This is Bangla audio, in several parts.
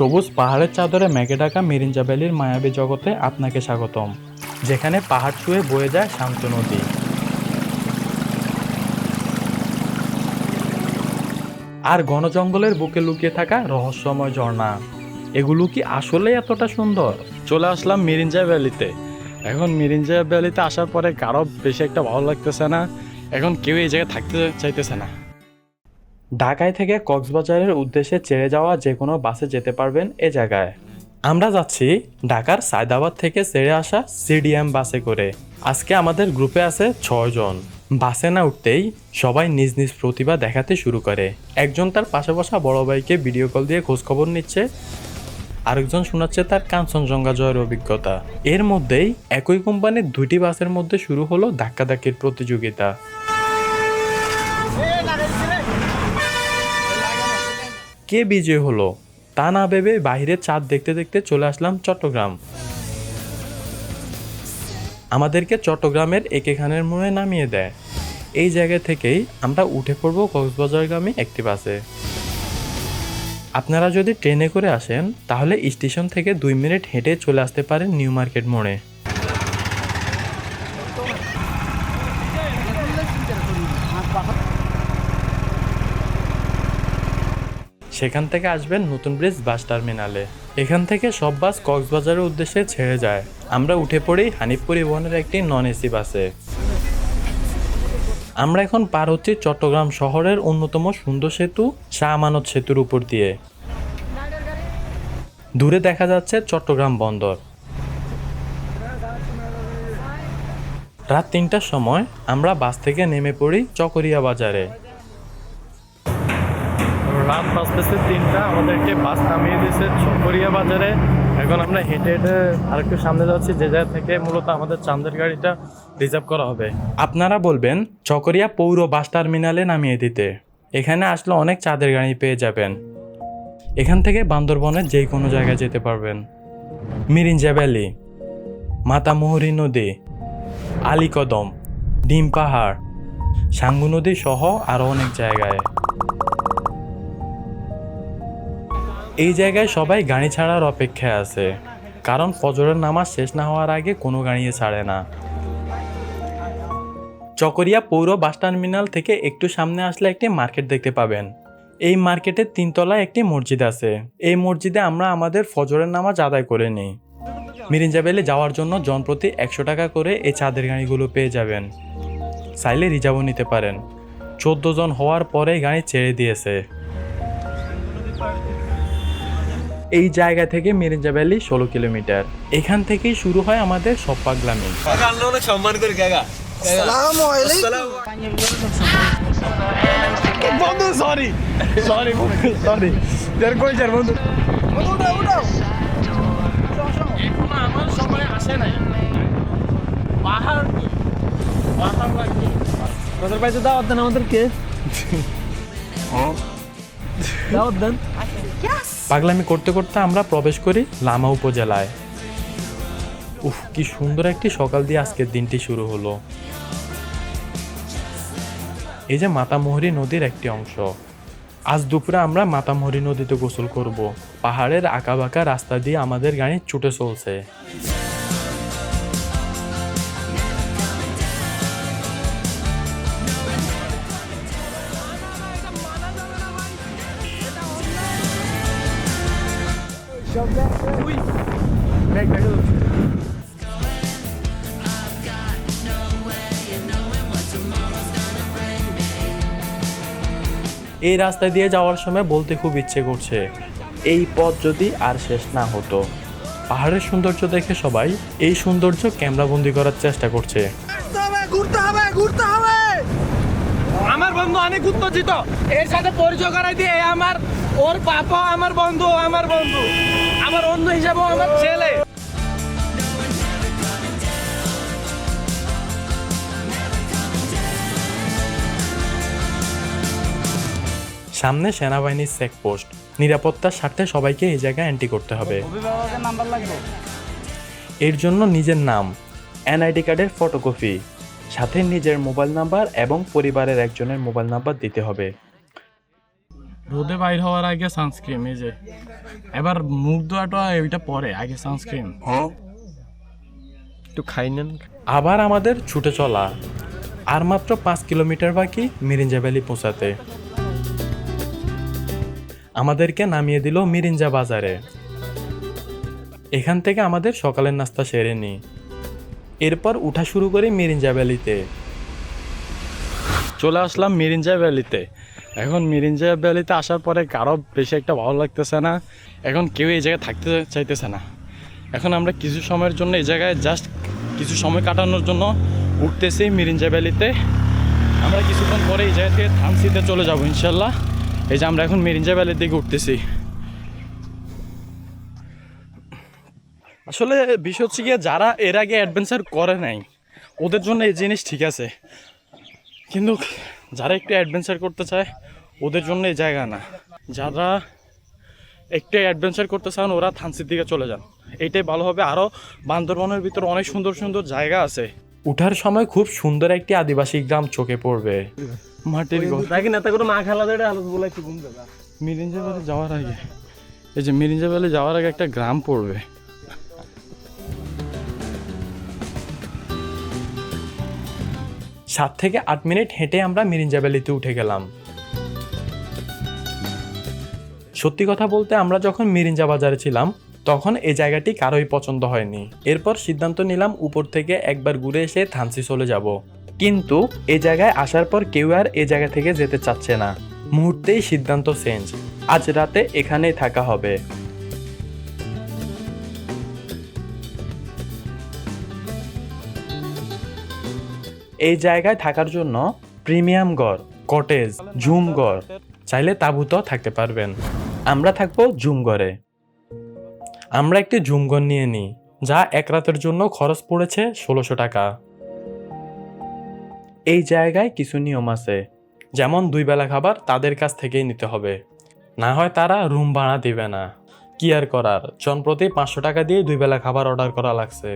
সবুজ পাহাড়ের চাদরে মেঘে ঢাকা মিরিঞ্জা ভ্যালির মায়াবী জগতে আপনাকে স্বাগতম, যেখানে পাহাড় ছুঁয়ে বয়ে যায় শান্ত নদী আর ঘন জঙ্গলের বুকে লুকিয়ে থাকা রহস্যময় ঝর্ণা। এগুলো কি আসলে এতটা সুন্দর? চলে আসলাম মিরিঞ্জা ভ্যালিতে। এখন মিরিঞ্জা ভ্যালিতে আসার পরে কারো বেশি একটা ভালো লাগতেছে না, এখন কেউ এই জায়গায় থাকতে চাইতেছে না। ঢাকায় থেকে কক্সবাজারের উদ্দেশ্যে ছেড়ে যাওয়া যে কোনো বাসে যেতে পারবেন এ জায়গায়। আমরা যাচ্ছি ঢাকার সায়দাবাদ থেকে ছেড়ে আসা সিডিএম বাসে করে। আজকে আমাদের গ্রুপে আছে 6 জন। বাসে না উঠতেই সবাই নিজ নিজ প্রতিভা দেখাতে শুরু করে। একজন তার পাশে বসা বড় ভাইকে ভিডিও কল দিয়ে খোঁজখবর নিচ্ছে, আরেকজন শোনাচ্ছে তার কাঞ্চনজঙ্ঘা জয়ের অভিজ্ঞতা। এর মধ্যেই একই কোম্পানির 2টি বাসের মধ্যে শুরু হলো ধাক্কাধাক্কির প্রতিযোগিতা। কে বিজয় হলো তা না ভেবে বাইরের চাঁদ দেখতে দেখতে চলে আসলাম চট্টগ্রাম। আমাদেরকে চট্টগ্রামের একে খানের মোড়ে নামিয়ে দেয়। এই জায়গা থেকেই আমরা উঠে পড়ব কক্সবাজারগামী একটি বাসে। আপনারা যদি ট্রেনে করে আসেন তাহলে স্টেশন থেকে 2 মিনিট হেঁটে চলে আসতে পারেন নিউ মার্কেট মোড়ে। সেখান থেকে আসবেন নতুন ব্রিজ বাস টার্মিনালে। এখান থেকে সব বাস কক্সবাজারের উদ্দেশ্যে ছেড়ে যায়। আমরা উঠে পড়ি হানিফ পরিবহনের একটি নন এসি বাসে। আমরা এখন পার হচ্ছি চট্টগ্রাম শহরের অন্যতম সুন্দর সেতু শাহ আমানত সেতুর উপর দিয়ে। দূরে দেখা যাচ্ছে চট্টগ্রাম বন্দর। রাত 3টার সময় আমরা বাস থেকে নেমে পড়ি চকরিয়া বাজারে। রাত বাজতেছে 3টা, আমাদেরকে বাস নামিয়ে দিয়েছে চকরিয়া বাজারে। এখন আমরা হেঁটে হেঁটে আরেকটু সামনে যাচ্ছি, যে জায়গা থেকে মূলত আমাদের চাঁদের গাড়িটা রিজার্ভ করা হবে। আপনারা বলবেন চকরিয়া পৌর বাস টার্মিনালে নামিয়ে দিতে, এখানে আসলে অনেক চাঁদের গাড়ি পেয়ে যাবেন। এখান থেকে বান্দরবনের যে কোনো জায়গায় যেতে পারবেন। মিরিঞ্জা ভ্যালি, মাতামুহুরী নদী, আলীকদম, ডিম পাহাড়, সাঙ্গু নদী সহ আরও অনেক জায়গায়। এই জায়গায় সবাই গাড়ি ছাড়ার অপেক্ষায় আছে, কারণ ফজরের নামাজ শেষ না হওয়ার আগে কোনো গাড়ি ছাড়ে না। চকরিয়া পৌর বাস টার্মিনাল থেকে একটু সামনে আসলে একটি মার্কেট দেখতে পাবেন। এই মার্কেটের 3 তলায় একটি মসজিদ আছে। এই মসজিদে আমরা আমাদের ফজরের নামাজ আদায় করে নিই। মিরিঞ্জা ভ্যালি যাওয়ার জন্য জনপ্রতি 100 টাকা করে এই চাঁদের গাড়িগুলো পেয়ে যাবেন। চাইলে রিজার্ভও নিতে পারেন। 14 জন হওয়ার পরে গাড়ি ছেড়ে দিয়েছে। এই জায়গা থেকে মিরিঞ্জা ভ্যালি 16 কিলোমিটার। এখান থেকেই শুরু হয় আমাদের সব পাগলামি। সম্মান করি কাকা। বন্ধু সরি সরি সরি কই যার বন্ধু আমার সময় আসে নাই। পাহাড় পাহাড় লাগবে তোদের পাইছে দাওয়াত দেন আমাদেরকে। দাওয়াত দেন। পাগলামি করতে করতে আমরা প্রবেশ করি লামা উপজেলায়। উফ, কি সুন্দর একটি সকাল দিয়ে আজকের দিনটি শুরু হলো। এই যে মাতামুহুরী নদীর একটি অংশ। আজ দুপুরে আমরা মাতামুহুরী নদীতে গোসল করব। পাহাড়ের আঁকাবাঁকা রাস্তা দিয়ে আমাদের গাড়ি ছুটে চলছে। এই রাস্তা দিয়ে যাওয়ার সময় বলতে খুব ইচ্ছে করছে, এই পথ যদি আর শেষ না হতো। পাহাড়ের সৌন্দর্য দেখে সবাই এই সৌন্দর্য ক্যামেরাবন্দি করার চেষ্টা করছে। ঘুরতে হবে। আমার বন্ধু অনেক উত্তেজিত, এর সাথে পরিচয় করাই দিয়ে ওর বাবা আমার বন্ধু, আমার অন্য হিসাবে আমার ছেলে। সামনে সেনাবাহিনীর চেকপোস্ট। নিরাপত্তার স্বার্থে সবাইকে এই জায়গায় এন্ট্রি করতে হবে। এর জন্য নিজের নাম, এনআইডি কার্ডের ফটোকপি, সাথে নিজের মোবাইল নাম্বার এবং পরিবারের একজনের মোবাইল নাম্বার দিতে হবে। রোদে বাইর হওয়ার আগে সানস্ক্রিন, এই যে এবার মুখ ধোয়াটা ওইটা পরে, আগে সানস্ক্রিন। একটু খাই নেন। আবার আমাদের ছুটে চলা, আর মাত্র 5 কিলোমিটার বাকি মিরিঞ্জা ভ্যালি পৌঁছাতে। আমাদেরকে নামিয়ে দিল মিরিঞ্জা বাজারে। এখান থেকে আমাদের সকালের নাস্তা সেরে নিই, এরপর উঠা শুরু করি মিরিঞ্জা ভ্যালিতে। চলে আসলাম মিরিঞ্জা ভ্যালিতে। এখন মিরিঞ্জা ভ্যালিতে আসার পরে কারো বেশি একটা ভালো লাগতেছে না, এখন কেউ এই জায়গায় থাকতে চাইতেছে না। এখন আমরা কিছু সময়ের জন্য এই জায়গায় জাস্ট কিছু সময় কাটানোর জন্য উঠতেছি মিরিঞ্জা ভ্যালিতে। আমরা কিছুক্ষণ পরে এই জায়গা থেকে থানসিতে চলে যাব ইনশাল্লাহ। এই যে আমরা এখন মিরিঞ্জা ভ্যালির দিকে উঠতেছি। আসলে বিষয় হচ্ছে গিয়ে, যারা এর আগে অ্যাডভেঞ্চার করে নাই ওদের জন্য এই জিনিস ঠিক আছে, কিন্তু যারা একটু অ্যাডভেঞ্চার করতে চায় ওদের জন্য এই জায়গা না। যারা একটু অ্যাডভেঞ্চার করতে চান ওরা থানসির দিকে চলে যান, এইটাই ভালো হবে। আরও বান্দরবনের ভিতরে অনেক সুন্দর সুন্দর জায়গা আছে। উঠার সময় খুব সুন্দর একটি আদিবাসী গ্রাম চোখে পড়বে, মাটির ঘর। মিরিঞ্জা ভ্যালি যাওয়ার আগে, এই যে মিরিঞ্জা ভ্যালি যাওয়ার আগে একটা গ্রাম পড়বে। 7 থেকে 8 মিনিট হেঁটে আমরা মিরিঞ্জা ভ্যালিতে উঠে গেলাম। সত্যি কথা বলতে আমরা যখন মিরিঞ্জা বাজারে ছিলাম তখন এই জায়গাটি কারোই পছন্দ হয়নি। এরপর সিদ্ধান্ত নিলাম উপর থেকে একবার ঘুরে এসে থানসি চলে যাব, কিন্তু এই জায়গায় আসার পর কেউ আর এই জায়গা থেকে যেতে চাচ্ছে না। মুহূর্তেই সিদ্ধান্ত চেঞ্জ, আজ রাতে এখানেই থাকা হবে। এই জায়গায় থাকার জন্য প্রিমিয়াম ঘর, কটেজ, ঝুম ঘর, চাইলে তাঁবুতেও থাকতে পারবেন। আমরা থাকবো ঝুম ঘরে। আমরা একটি ঝুম ঘর নিয়ে নিই, যা এক রাতের জন্য খরচ পড়েছে 1600 টাকা। এই জায়গায় কিছু নিয়ম আছে, যেমন 2 বেলা খাবার তাদের কাছ থেকেই নিতে হবে, না হয় তারা রুম ভাড়া দিবে না। কি আর করার, জনপ্রতি 500 টাকা দিয়ে 2 বেলা খাবার অর্ডার করা লাগছে।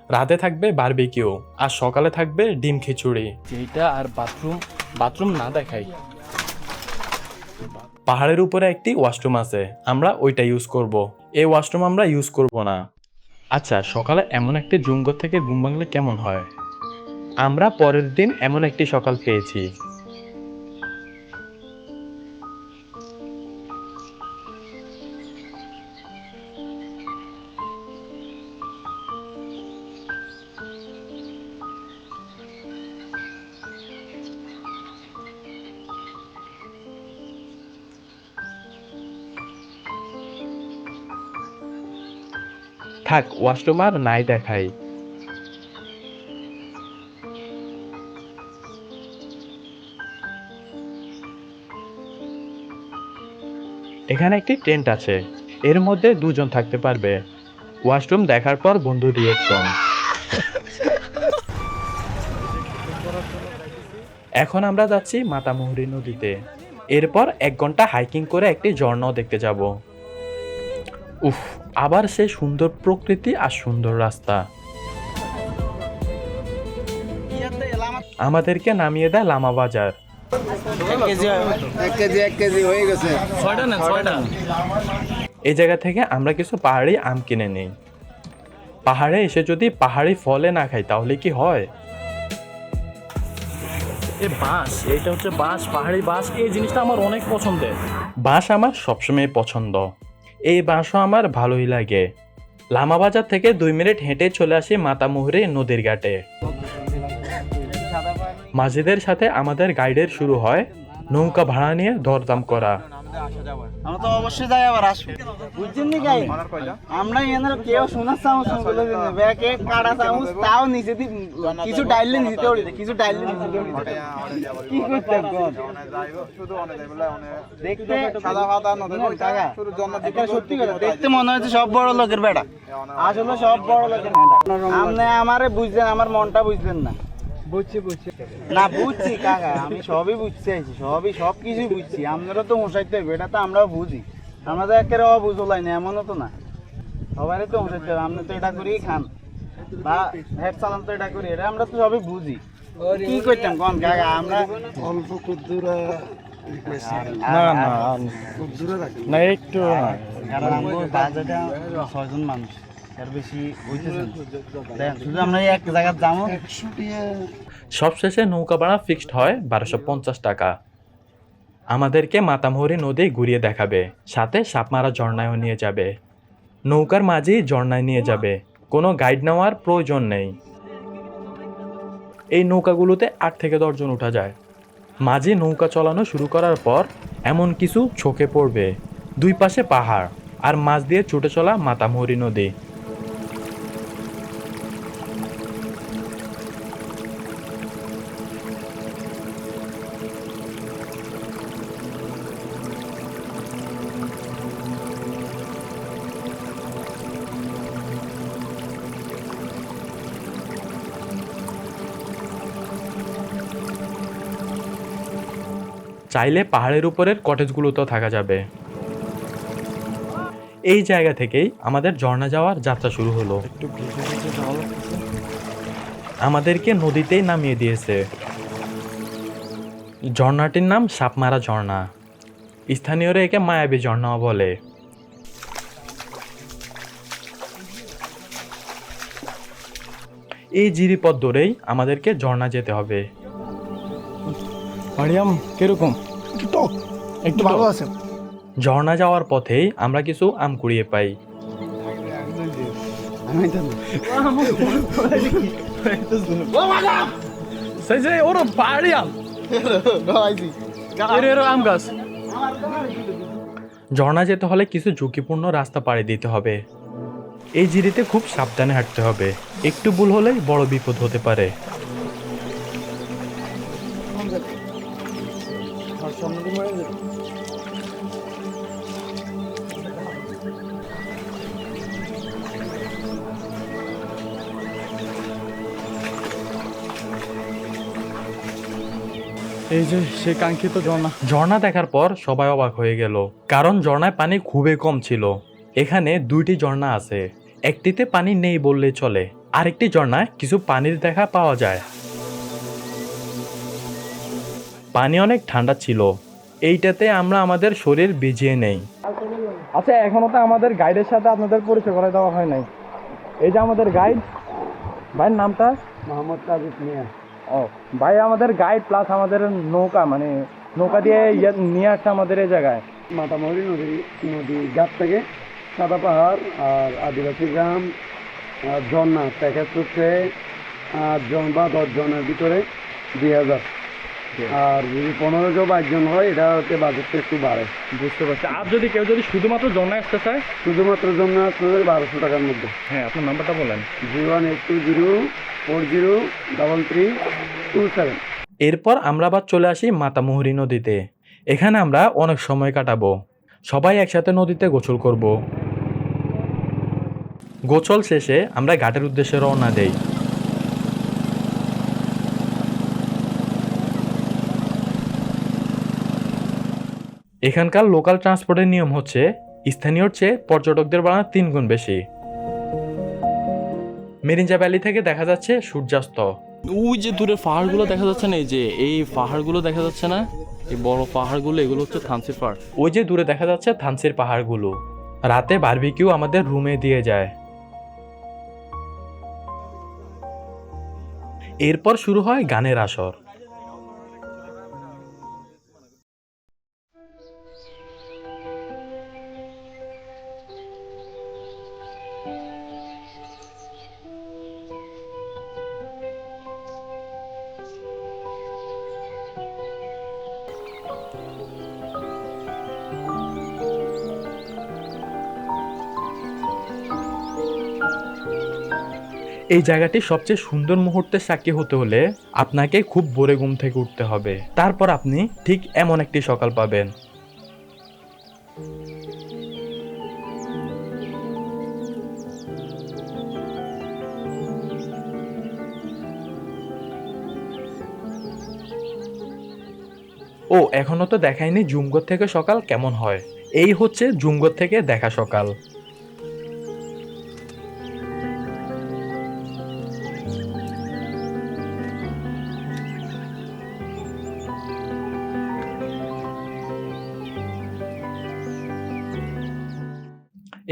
রাতে থাকবে বারবিকিউ, আর সকালে থাকবে ডিম খিচুড়ি। এইটা আর বাথরুম না দেখাই, পাহাড়ের উপরে একটি ওয়াশরুম আছে, আমরা ওইটা ইউজ করব। এই ওয়াশরুম আমরা ইউজ করব না। আচ্ছা, সকালে এমন একটি জুমঘর থেকে ঘুম ভাঙলে কেমন হয়? আমরা পরের দিন এমন একটি সকাল পেয়েছি। থাক, ওয়াশরুম আর নাই দেখাই। এখানে একটি টেন্ট আছে, এর মধ্যে 2 জন থাকতে পারবে। ওয়াশরুম দেখার পর বন্ধু রিয়েকশন। এখন আমরা যাচ্ছি মাতামুহুরী নদীতে। এরপর 1 ঘন্টা হাইকিং করে একটি ঝর্ণাও দেখতে যাব। উফ, আবার সেই সুন্দর প্রকৃতি আর সুন্দর রাস্তা। আমাদেরকে নামিয়ে দেয় লামা বাজার। 1 কেজি হয়ে গেছে। এই জায়গা থেকে আমরা কিছু পাহাড়ি আম কিনে নিই। পাহাড়ে এসে যদি পাহাড়ি ফলে না খাই তাহলে কি হয়? এই বাঁশ, এইটা হচ্ছে বাঁশ, পাহাড়ি বাঁশ। এই জিনিসটা আমার অনেক পছন্দের। বাঁশ আমার সবসময় পছন্দ, এই বাঁশও আমার ভালোই লাগে। লামা বাজার থেকে 2 মিনিট হেঁটে চলে আসি মাতামুহুরী নদীর ঘাটে। মাঝিদের সাথে আমাদের গাইডের শুরু হয় নৌকা ভাড়া নিয়ে দরদাম করা। আমরা তো অবশ্যই যাই, আবার আসবো, বুঝছেন নি গাই? আমরা এখানে কেউ শোনার চামচ বলে দিন, ব্যাকে কাটা চামচ তাও নিচে দি, কিছু ডাইলে নিচে উঠে, কিছু ডাইলে নিচে উঠে। কি করতে গড শুধু অনে দেবলা অনে দেখতে সাদা সাদা নদী টাকা শুধু জন্য দিতে। সত্যি কথা, দেখতে মনে হচ্ছে সব বড় লোকের বেটা, আসলে সব বড় লোকের বেটা। আপনি আমারে বুঝছেন, আমার মনটা বুঝলেন না। বুঝছি না, বুঝছি কাকা, আমি সবই বুঝতে চাইছি, সব কিছুই বুঝছি। আপনারা তো মশাইতে হবে, এটা তো আমরাও বুঝি। আমরা তো একেবারে অবুঝলাই না, এমনও তো না। সবারই তো মশাইতে হবে, আপনি তো এটা করেই খান বা হেড চালান তো এটা করি, এটা আমরা তো সবই বুঝি। কি করতাম কোন কাকা, আমরা অল্প কুদ্দুরা না না না একটু কারণ আমার বাজেটে 6 জন মানুষ এর বেশি হইতেছে না। দেখেন শুধু আমরা এক জায়গায় যাবো সবশেষে নৌকা ভাড়া ফিক্সড হয় 1250 টাকা। আমাদেরকে মাতামুহুরী নদী ঘুরিয়ে দেখাবে, সাথে সাপমারা ঝর্ণায়ও নিয়ে যাবে। নৌকার মাঝেই ঝর্ণায় নিয়ে যাবে, কোনো গাইড নেওয়ার প্রয়োজন নেই। এই নৌকাগুলোতে 8 থেকে 10 জন উঠা যায়। মাঝে নৌকা চালানো শুরু করার পর এমন কিছু চোখে পড়বে, দুই পাশে পাহাড় আর মাঝ দিয়ে ছুটে চলা মাতামুহুরী নদী। চাইলে পাহাড়ের উপরের কটেজগুলোতেও থাকা যাবে। এই জায়গা থেকেই আমাদের ঝর্ণা যাওয়ার যাত্রা শুরু হলো। আমাদেরকে নদীতেই নামিয়ে দিয়েছে। ঝর্ণাটির নাম সাপমারা ঝর্ণা, স্থানীয়রা একে মায়াবী ঝর্ণাও বলে। এই জিরিপথ ধরেই আমাদেরকে ঝর্ণা যেতে হবে। মারিয়াম কিরকম? একটু ভালো আছে। ঝর্ণা যাওয়ার পথেই আমরা কিছু আম কুড়িয়ে পাই। ঝর্ণা যেতে হলে কিছু ঝুঁকিপূর্ণ রাস্তা পাড়ি দিতে হবে। এই জিরিতে খুব সাবধানে হাঁটতে হবে, একটু ভুল হলেই বড় বিপদ হতে পারে। এই যে সে কাঙ্ক্ষিত ঝর্ণা। ঝর্ণা দেখার পর সবাই অবাক হয়ে গেল, কারণ ঝর্ণায় পানি খুবই কম ছিল। এখানে 2টি ঝর্ণা আছে, একটিতে পানি নেই বললেই চলে, আরেকটি ঝর্ণায় কিছু পানির দেখা পাওয়া যায়। পানি অনেক ঠান্ডা ছিল, এইটাতে আমরা আমাদের শরীর ভিজিয়ে নেই। আচ্ছা, এখনো তো আমাদের গাইডের সাথে আপনাদের পরিচয় করে দেওয়া হয় নাই। এই যে আমাদের গাইড, ভাইয়ের নামটা? মোহাম্মদ তাজিদ মিয়া। ও ভাই, আমাদের গাইড প্লাস আমাদের নৌকা, মানে নৌকা দিয়ে নিয়ে আসছে আমাদের এই জায়গায়। মাতামুহুরী নদী ঘাট থেকে সাদা পাহাড় আর আদিবাসী গ্রাম আর ঝর্ণা প্যাকেজ হচ্ছে 8 জন বা 10 জনের ভিতরে 2000, আর যদি 15 জন 22 জন হয় এটা হচ্ছে বাজেটটা একটু বাড়ে। বুঝতে পারছি। আর যদি কেউ শুধুমাত্র ঝর্ণায় আসতে চায়? শুধুমাত্র জন্য আপনাদের 1200 টাকার মধ্যে। হ্যাঁ, আপনার নাম্বারটা বলেন। 01820403327। এরপর আমরা আবার চলে আসি মাতামুহুরী নদীতে। এখানে আমরা অনেক সময় কাটাবো, সবাই একসাথে নদীতে গোসল করব। গোসল শেষে আমরা ঘাটের উদ্দেশ্যে রওনা দেই। এখানকার লোকাল ট্রান্সপোর্টের নিয়ম হচ্ছে স্থানীয়র চেয়ে পর্যটকদের ভাড়া 3 গুণ বেশি। মেরিঞ্জা ভ্যালি থেকে দেখা যাচ্ছে সূর্যাস্ত। ওই যে দূরে পাহাড়গুলো দেখা যাচ্ছে না, এই পাহাড়গুলো দেখা যাচ্ছে না, এই বড় পাহাড়গুলো, এগুলো হচ্ছে থানসির পাহাড়। ওই যে দূরে দেখা যাচ্ছে থানসির পাহাড়গুলো। রাতে বারবিকিউ আমাদের রুমে দিয়ে যায়। এরপর শুরু হয় গানের আসর। এই জায়গাটি সবচেয়ে সুন্দর মুহূর্তের সাক্ষী হতে হলে আপনাকে খুব ভোরে ঘুম থেকে উঠতে হবে, তারপর আপনি ঠিক এমন একটি সকাল পাবেন। ও এখনো তো দেখায়নি জুমগড় থেকে সকাল কেমন হয়। এই হচ্ছে জুমগড় থেকে দেখা সকাল।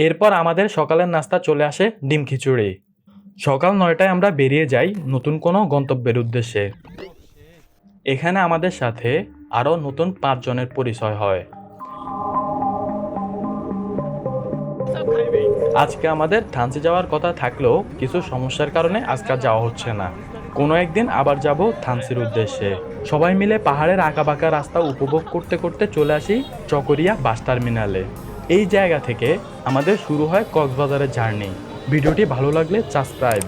এরপর আমাদের সকালের নাস্তা চলে আসে ডিম খিচুড়ি। সকাল 9টায় আমরা বেরিয়ে যাই নতুন কোনো গন্তব্যের উদ্দেশ্যে। এখানে আমাদের সাথে আরও নতুন 5 জনের পরিচয় হয়। আজকে আমাদের থানচি যাওয়ার কথা থাকলেও কিছু সমস্যার কারণে আজকে আর যাওয়া হচ্ছে না। কোনো একদিন আবার যাব থানচির উদ্দেশ্যে। সবাই মিলে পাহাড়ের আঁকাবাঁকা রাস্তা উপভোগ করতে করতে চলে আসি চকরিয়া বাস টার্মিনালে। এই জায়গা থেকে আমাদের শুরু হয় কক্সবাজারের জার্নি। ভিডিওটি ভালো লাগলে সাবস্ক্রাইব